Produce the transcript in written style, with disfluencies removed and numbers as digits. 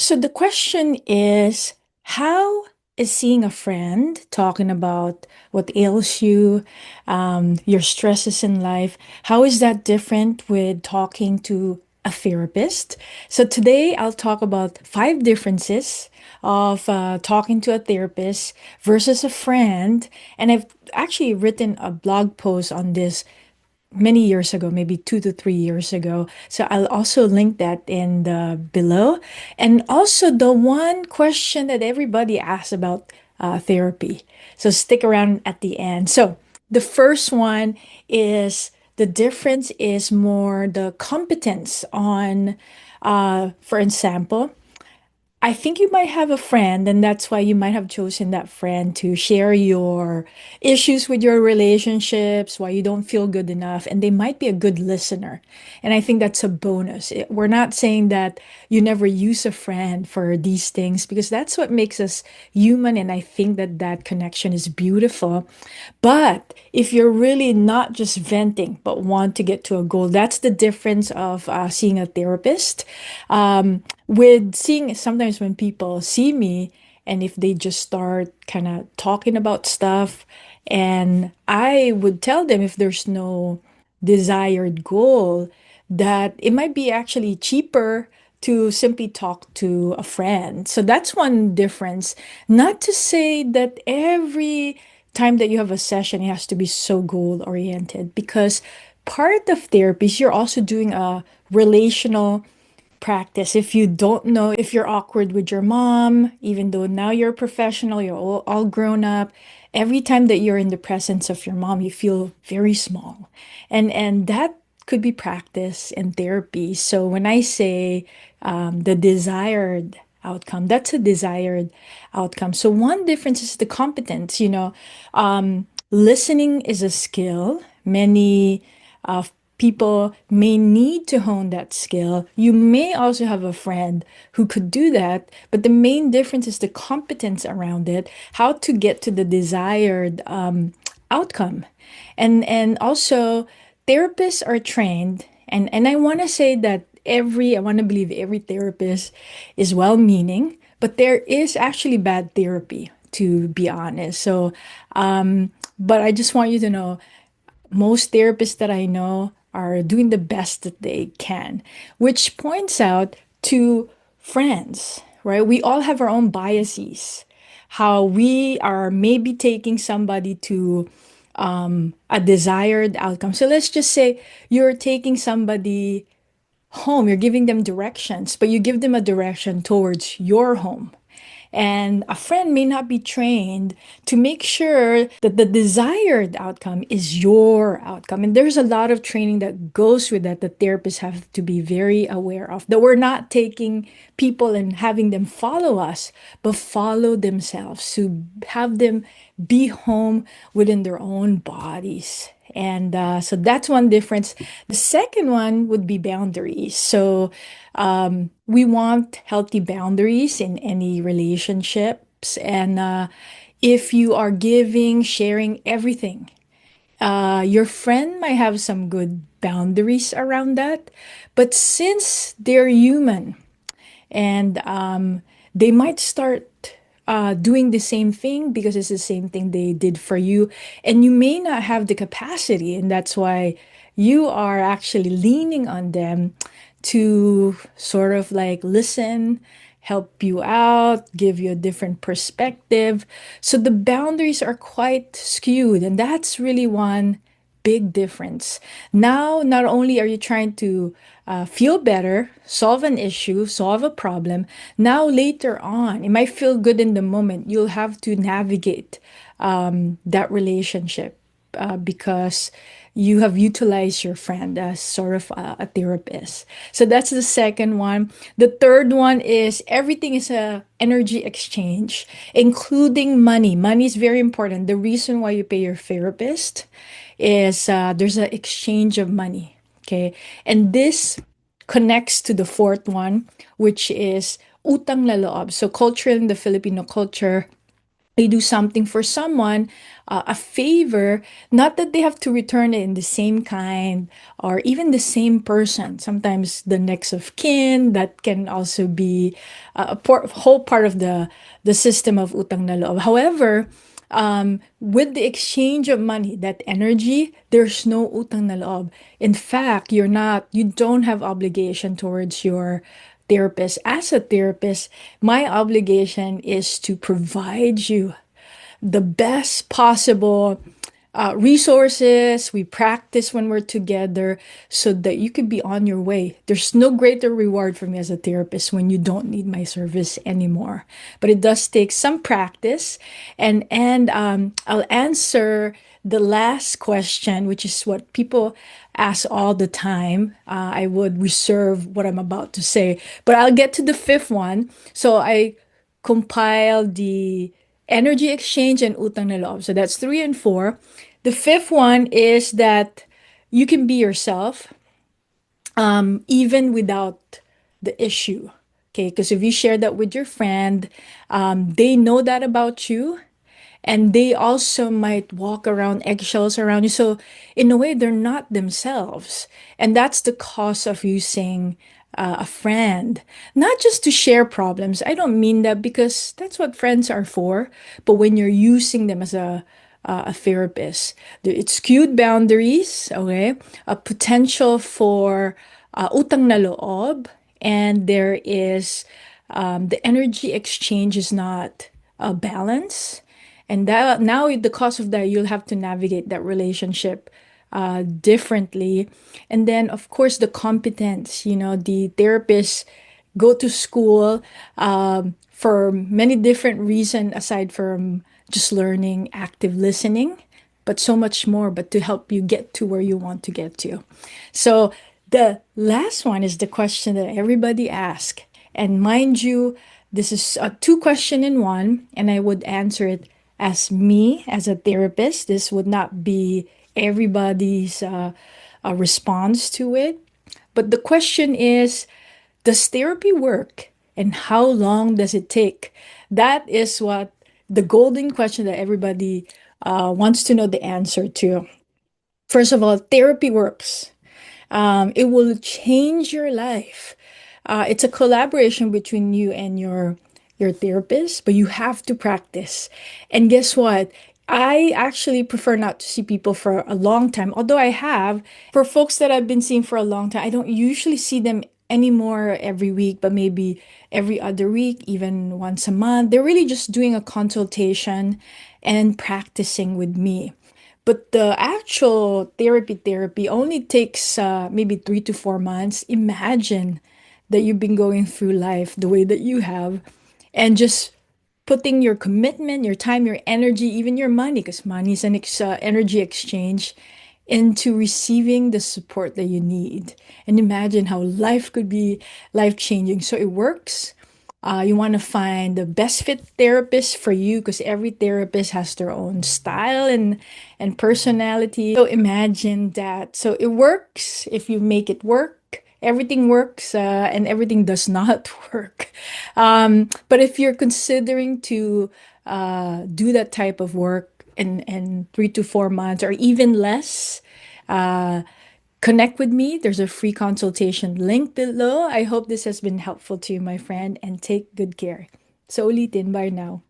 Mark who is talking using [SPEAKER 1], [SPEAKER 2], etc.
[SPEAKER 1] So the question is, how is seeing a friend talking about what ails you, your stresses in life, how is that different with talking to a therapist? So today I'll talk about five differences of talking to a therapist versus a friend. And I've actually written a blog post on this many years ago, maybe 2 to 3 years ago. So I'll also link that in the below. And also the one question that everybody asks about therapy. So stick around at the end. So the first one is the difference is more the competence on, for example, I think you might have a friend, and that's why you might have chosen that friend to share your issues with your relationships, why you don't feel good enough, and they might be a good listener. And I think that's a bonus. We're not saying that you never use a friend for these things because that's what makes us human, and I think that that connection is beautiful. But if you're really not just venting, but want to get to a goal, that's the difference of seeing a therapist. With seeing sometimes when people see me and if they just start kind of talking about stuff, and I would tell them if there's no desired goal, that it might be actually cheaper to simply talk to a friend. So that's one difference. Not to say that every time that you have a session, it has to be so goal oriented, because part of therapy is you're also doing a relational practice. If you don't know, if you're awkward with your mom, even though now you're a professional, you're all grown up, every time that you're in the presence of your mom, you feel very small. And that could be practice in therapy. So when I say the desired outcome, that's a desired outcome. So one difference is the competence, listening is a skill. Many people may need to hone that skill. You may also have a friend who could do that, but the main difference is the competence around it, how to get to the desired outcome. And also therapists are trained, and I want to say that I want to believe every therapist is well-meaning, but there is actually bad therapy, to be honest. So, but I just want you to know most therapists that I know are doing the best that they can, which points out to friends, right? We all have our own biases, how we are maybe taking somebody to a desired outcome. So let's just say you're taking somebody home, you're giving them directions, but you give them a direction towards your home. And a friend may not be trained to make sure that the desired outcome is your outcome. And there's a lot of training that goes with that therapists have to be very aware of. That we're not taking people and having them follow us, but follow themselves, to have them be home within their own bodies. And so that's one difference. The second one would be boundaries. So we want healthy boundaries in any relationships. And if you are giving, sharing everything, your friend might have some good boundaries around that. But since they're human, and they might start doing the same thing because it's the same thing they did for you, and you may not have the capacity, and that's why you are actually leaning on them to sort of like listen, help you out, give you a different perspective. So the boundaries are quite skewed, and that's really one big difference. Now, not only are you trying to feel better, solve an issue, solve a problem, now later on, it might feel good in the moment. You'll have to navigate that relationship because you have utilized your friend as sort of a therapist. So that's the second one. The third one is everything is a energy exchange, including money. Money is very important. The reason why you pay your therapist is there's an exchange of money. Okay. And this connects to the fourth one, which is utang na loob. So culture in the Filipino culture, you do something for someone, a favor, not that they have to return it in the same kind or even the same person. Sometimes the next of kin, that can also be whole part of the system of utang na loob. However, with the exchange of money, that energy, there's no utang na loob. In fact, you don't have obligation towards your therapist. As a therapist, my obligation is to provide you the best possible resources. We practice when we're together so that you could be on your way. There's no greater reward for me as a therapist when you don't need my service anymore. But it does take some practice. And I'll answer the last question, which is what people ask all the time. I would reserve what I'm about to say, but I'll get to the fifth one. So I compiled the energy exchange and utang na loob. So that's three and four. The fifth one is that you can be yourself, even without the issue. Okay, because if you share that with your friend, they know that about you, and they also might walk around eggshells around you. So, in a way, they're not themselves. And that's the cause of using a friend, not just to share problems. I don't mean that because that's what friends are for. But when you're using them as a therapist, it's skewed boundaries, okay? A potential for utang na loob, and there is the energy exchange is not a balance, and that now the cause of that, you'll have to navigate that relationship differently. And then of course the competence, the therapists go to school for many different reasons aside from just learning active listening, but so much more, but to help you get to where you want to get to. So the last one is the question that everybody asks. And mind you, this is a two question in one, and I would answer it as me, as a therapist. This would not be everybody's response to it. But the question is, does therapy work? And how long does it take? That is what the golden question that everybody wants to know the answer to. First of all, therapy works. It will change your life. It's a collaboration between you and your therapist, but you have to practice. And guess what? I actually prefer not to see people for a long time, although I have. For folks that I've been seeing for a long time, I don't usually see them anymore every week, but maybe every other week, even once a month. They're really just doing a consultation and practicing with me. But the actual therapy only takes maybe 3 to 4 months. Imagine that you've been going through life the way that you have, and just putting your commitment, your time, your energy, even your money, because money is an energy exchange, into receiving the support that you need. And imagine how life could be life changing. So it works. You want to find the best fit therapist for you, because every therapist has their own style and personality. So imagine that. So it works if you make it work. Everything works, and everything does not work. But if you're considering to do that type of work in 3 to 4 months or even less, uh, connect with me. There's a free consultation link below. I hope this has been helpful to you, my friend, and take good care. So ulitin, bye now.